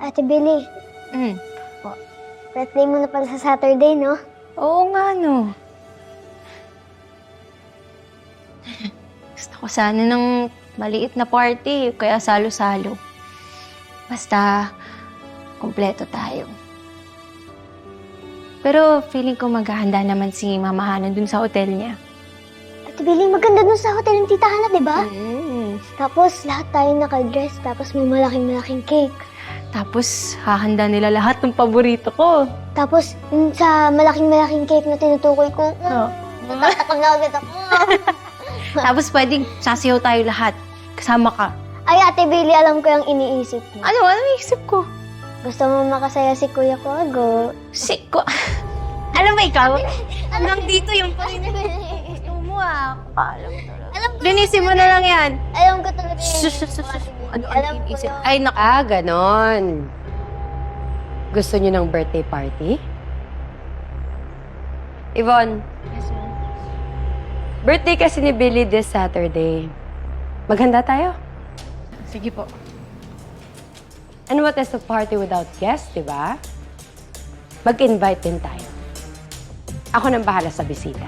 Ate Billy, birthday mo na pala sa Saturday, no? Oo nga, no. Gusto ko sana ng maliit na party, kaya salo-salo. Basta, kumpleto tayo. Pero feeling ko maghahanda naman si Mama Hana dun sa hotel niya. Ate Billy, maganda dun sa hotel ng Tita Hana, di ba? Mm. Tapos, lahat tayo naka-dress, tapos may malaking cake. Tapos, hahanda nila lahat ng paborito ko. Tapos, sa malaking cake na tinutukoy ko, tatakam na agad ako. Tapos, pwedeng sasayaw tayo lahat. Kasama ka. Ay, Ate Billy, alam ko yung iniisip mo. Ano isip ko? Gusto mo makasaya si Kuya Kogo. Siko. Alam mo ikaw? Hanggang dito yung gusto mo Alam mo talaga. Alam ko, Linisin mo na lang yan. alam ko talaga Sus. Ano Alam ko iniisip? yun. Ay, naku. Ganon. Gusto niyo ng birthday party? Yvonne, Yes, ma'am. birthday kasi ni Billy this Saturday. Maghanda tayo. Sige po. And what is a party without guests, di ba? Mag-invite din tayo. Ako nang bahala sa bisita.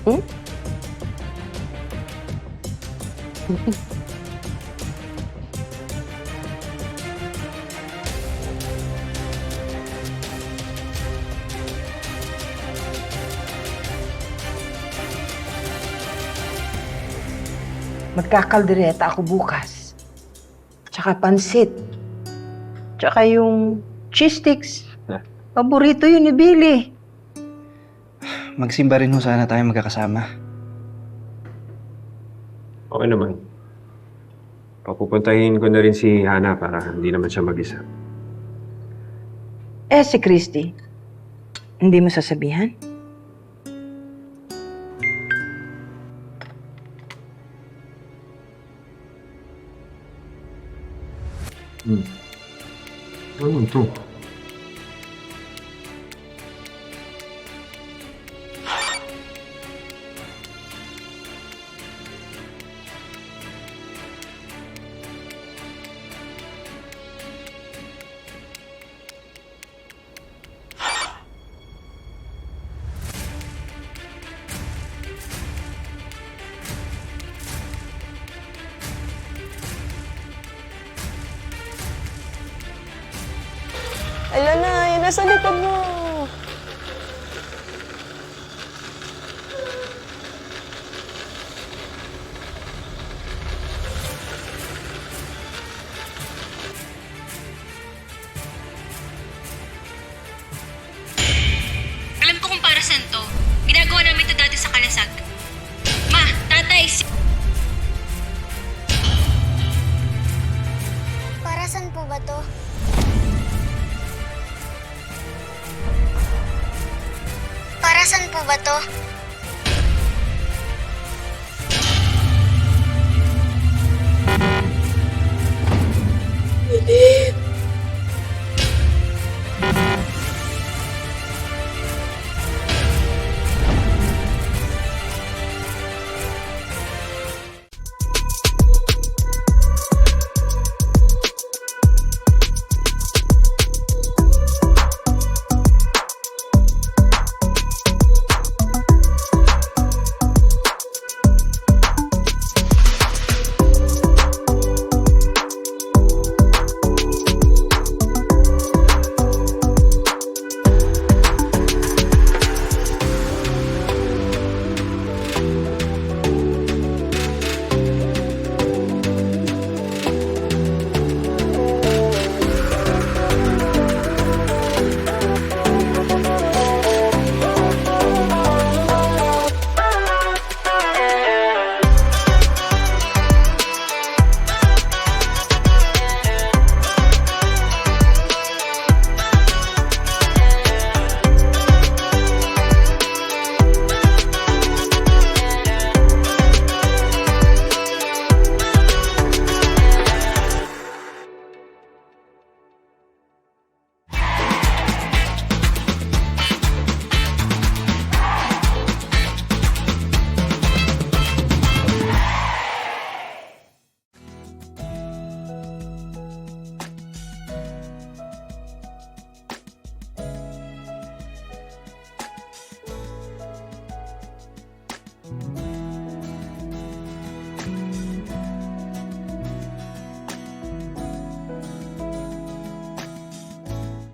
Hmm? Magkakaldereta ako bukas. Tsaka pansit. Tsaka yung cheese sticks. Paborito yun ni Billy. Magsimba rin ho sana tayo magkakasama. Okay naman. Papupuntahin ko na rin si Hana para hindi naman siya mag-isa. Eh, si Christy. Hindi mo sasabihan? Ano ito? Ala na, yun nasa likod mo. Alam ko kung para saan to. Ginagawa namin to dati sa Kalasag. Ma, tatay, Para saan po ba to? Para saan po ba to?